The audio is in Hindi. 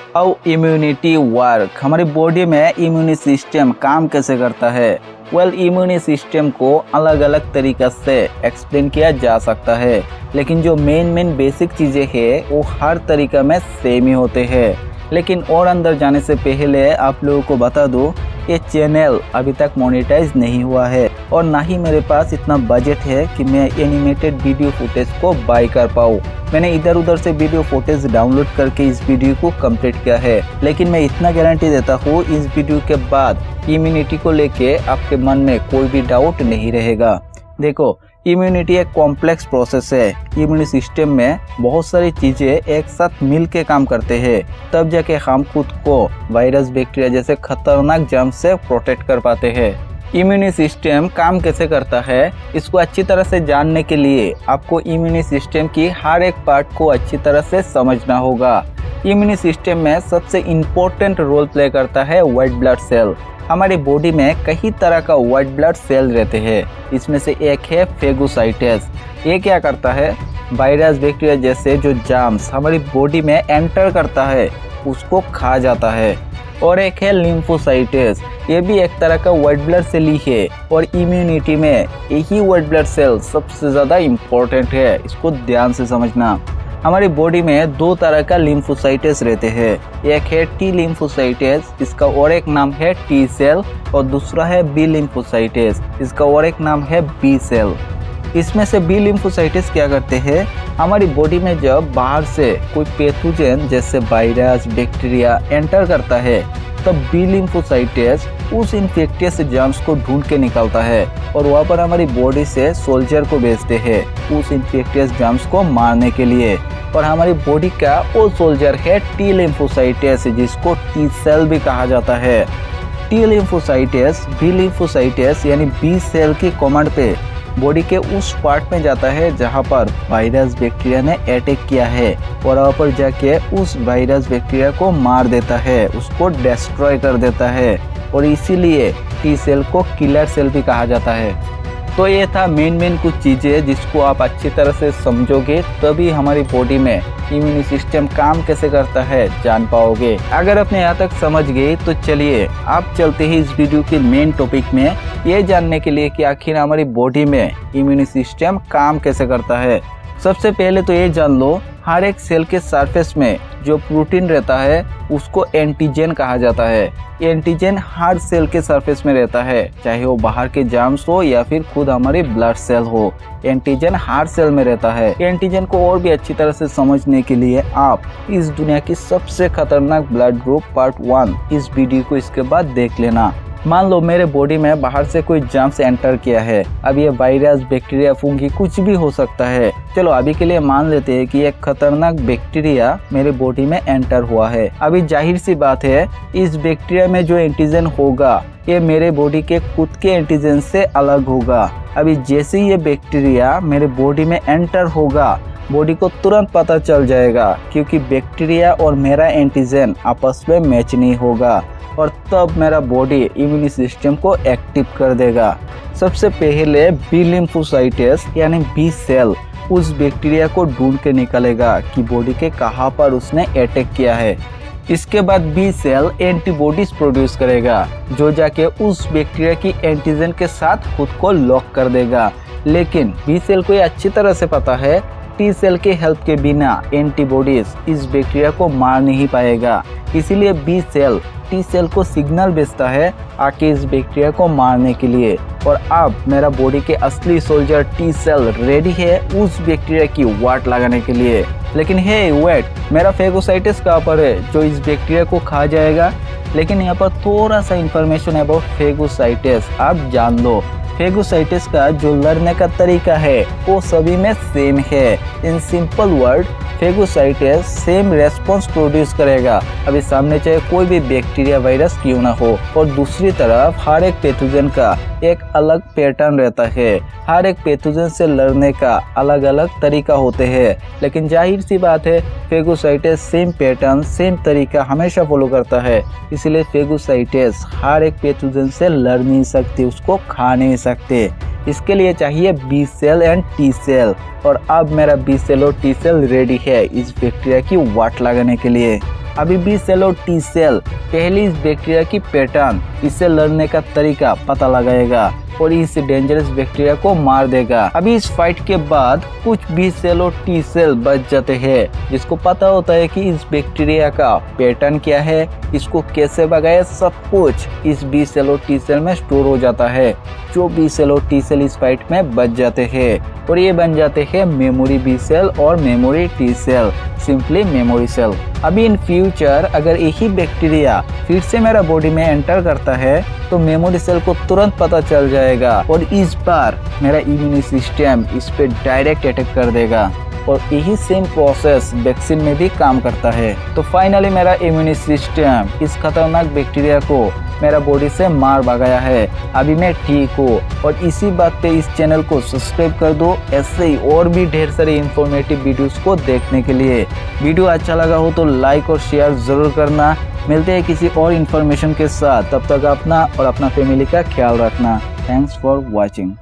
हाउ इम्यूनिटी वर्क, हमारी बॉडी में इम्यूनी सिस्टम काम कैसे करता है। इम्यूनी सिस्टम को अलग अलग तरीक़ा से एक्सप्लेन किया जा सकता है, लेकिन जो मेन बेसिक चीज़ें हैं वो हर तरीक़ा में सेम ही होते हैं। लेकिन और अंदर जाने से पहले आप लोगों को बता दूं, ये चैनल अभी तक मोनेटाइज नहीं हुआ है और ना ही मेरे पास इतना बजट है कि मैं एनिमेटेड वीडियो फुटेज को बाय कर पाऊँ। मैंने इधर उधर से वीडियो फुटेज डाउनलोड करके इस वीडियो को कंप्लीट किया है, लेकिन मैं इतना गारंटी देता हूँ इस वीडियो के बाद इम्यूनिटी को लेके आपके मन में कोई भी डाउट नहीं रहेगा। देखो, इम्यूनिटी एक कॉम्प्लेक्स प्रोसेस है। इम्यूनी सिस्टम में बहुत सारी चीज़ें एक साथ मिल के काम करते हैं, तब जाके हम खुद को वायरस बैक्टीरिया जैसे खतरनाक जर्म से प्रोटेक्ट कर पाते हैं। इम्यूनी सिस्टम काम कैसे करता है, इसको अच्छी तरह से जानने के लिए आपको इम्यूनी सिस्टम की हर एक पार्ट को अच्छी तरह से समझना होगा। इम्यूनी सिस्टम में सबसे इम्पोर्टेंट रोल प्ले करता है व्हाइट ब्लड सेल। हमारी बॉडी में कई तरह का व्हाइट ब्लड सेल रहते हैं, इसमें से एक है फेगोसाइट्स। ये क्या करता है, वायरस बैक्टीरिया जैसे जो जर्म्स हमारी बॉडी में एंटर करता है उसको खा जाता है। और एक है लिम्फोसाइट्स, ये भी एक तरह का व्हाइट ब्लड सेल ही है और इम्यूनिटी में यही व्हाइट ब्लड सेल सबसे ज़्यादा इम्पोर्टेंट है। इसको ध्यान से समझना। हमारी बॉडी में दो तरह का लिम्फोसाइट्स रहते हैं, एक है टी लिम्फोसाइट्स, इसका और एक नाम है टी सेल, और दूसरा है बी लिम्फोसाइट्स, इसका और एक नाम है बी सेल। इसमें से बी लिम्फोसाइट्स क्या करते हैं, हमारी बॉडी में जब बाहर से कोई पैथोजन जैसे वायरस बैक्टीरिया एंटर करता है तब बी लिम्फोसाइट्स उस इन्फेक्टियस जर्म्स को ढूंढ के निकालता है और वहाँ पर हमारी बॉडी से सोल्जर को भेजते हैं उस इन्फेक्टियस जर्म्स को मारने के लिए। और हमारी बॉडी का वो सोल्जर है टी लिम्फोसाइट्स, जिसको टी सेल भी कहा जाता है। टी लिम्फोसाइट्स बी लिम्फोसाइट्स यानी बी सेल की कमांड पे बॉडी के उस पार्ट में जाता है जहां पर वायरस बैक्टीरिया ने अटैक किया है और वहाँ पर जाके उस वायरस बैक्टीरिया को मार देता है, उसको डिस्ट्रॉय कर देता है, और इसीलिए टी सेल को किलर सेल भी कहा जाता है। तो ये था मेन कुछ चीज़ें जिसको आप अच्छी तरह से समझोगे तभी हमारी बॉडी में इम्यूनी सिस्टम काम कैसे करता है जान पाओगे। अगर आपने यहाँ तक समझ गए तो चलिए आप चलते हैं इस वीडियो के मेन टॉपिक में, ये जानने के लिए कि आखिर हमारी बॉडी में इम्यूनी सिस्टम काम कैसे करता है। सबसे पहले तो ये जान लो, हर एक सेल के सरफेस में जो प्रोटीन रहता है उसको एंटीजन कहा जाता है। एंटीजन हर सेल के सरफेस में रहता है, चाहे वो बाहर के जर्म्स हो या फिर खुद हमारी ब्लड सेल हो, एंटीजन हर सेल में रहता है। एंटीजन को और भी अच्छी तरह से समझने के लिए आप इस दुनिया की सबसे खतरनाक ब्लड ग्रुप पार्ट 1 इस वीडियो को इसके बाद देख लेना। मान लो मेरे बॉडी में बाहर से कोई जर्म्स एंटर किया है, अब ये वायरस बैक्टीरिया फंगी कुछ भी हो सकता है। चलो अभी के लिए मान लेते हैं कि एक खतरनाक बैक्टीरिया मेरे बॉडी में एंटर हुआ है। अभी जाहिर सी बात है इस बैक्टीरिया में जो एंटीजन होगा ये मेरे बॉडी के खुद के एंटीजन से अलग होगा। अभी जैसे ही ये बैक्टीरिया मेरे बॉडी में एंटर होगा बॉडी को तुरंत पता चल जाएगा, क्योंकि बैक्टीरिया और मेरा एंटीजन आपस में मैच नहीं होगा और तब मेरा बॉडी इम्यूनी सिस्टम को एक्टिव कर देगा। सबसे पहले बी लिम्फोसाइट्स यानी बी सेल उस बैक्टीरिया को ढूंढ के निकालेगा कि बॉडी के कहाँ पर उसने अटैक किया है। इसके बाद बी सेल एंटीबॉडीज प्रोड्यूस करेगा जो जाके उस बैक्टीरिया की एंटीजन के साथ खुद को लॉक कर देगा। लेकिन बी सेल को ये अच्छी तरह से पता है टी सेल के हेल्प के बिना एंटीबॉडीज इस बैक्टीरिया को मार नहीं पाएगा, इसीलिए बी सेल टी सेल को सिग्नल भेजता है आके इस बैक्टीरिया को मारने के लिए। और अब मेरा बॉडी के असली सोल्जर टी सेल रेडी है उस बैक्टीरिया की वाट लगाने के लिए। लेकिन हे वेट, मेरा फेगोसाइट्स कहाँ पर है जो इस बैक्टीरिया को खा जाएगा। लेकिन यहाँ पर थोड़ा सा इंफॉर्मेशन अबाउट फेगोसाइट्स आप जान लो। फेगोसाइट्स का जो लड़ने का तरीका है वो सभी में सेम है। In simple word phagocytes same response produce करेगा, अभी सामने चाहे कोई भी बैक्टीरिया वायरस क्यों ना हो। और दूसरी तरफ हर एक पैथोजन का एक अलग पैटर्न रहता है, हर एक पैथोजन से लड़ने का अलग अलग तरीका होते हैं। लेकिन जाहिर सी बात है फेगोसाइट्स सेम पैटर्न सेम तरीका हमेशा फॉलो करता है, इसलिए फेगोसाइट्स हर एक पैथोजन से लड़ नहीं सकते, उसको खा नहीं सकते। इसके लिए चाहिए B cell and T cell. और अब मेरा बी सेल और टी सेल रेडी है इस बैक्टीरिया की वाट लगाने के लिए। अभी बी सेल और टी सेल पहले इस बैक्टीरिया की पैटर्न, इससे लड़ने का तरीका पता लगाएगा और इस डेंजरस बैक्टीरिया को मार देगा। अभी इस फाइट के बाद कुछ बी सेल और टी सेल बच जाते हैं, जिसको पता होता है कि इस बैक्टीरिया का पैटर्न क्या है, इसको कैसे भगाए, सब कुछ इस बी सेल और टी सेल में स्टोर हो जाता है। जो बी सेल और टी सेल इस फाइट में बच जाते हैं और ये बन जाते हैं मेमोरी बी सेल और memory T cell, simply memory cell. अभी इन फ्यूचर अगर यही बैक्टीरिया फिर से मेरा बॉडी में एंटर करता है तो मेमोरी सेल को तुरंत पता चल जाएगा और इस बार मेरा इम्यून सिस्टम इस पे डायरेक्ट अटैक कर देगा और यही सेम प्रोसेस वैक्सीन में भी काम करता है। तो फाइनली मेरा इम्यून सिस्टम इस खतरनाक बैक्टीरिया को मेरा बॉडी से मार भगाया है। अभी मैं ठीक हूँ और इसी बात पे इस चैनल को सब्सक्राइब कर दो ऐसे ही और भी ढेर सारे इंफॉर्मेटिव वीडियोस को देखने के लिए। वीडियो अच्छा लगा हो तो लाइक और शेयर जरूर करना। मिलते हैं किसी और इन्फॉर्मेशन के साथ, तब तक अपना और अपना फैमिली का ख्याल रखना। Thanks for watching.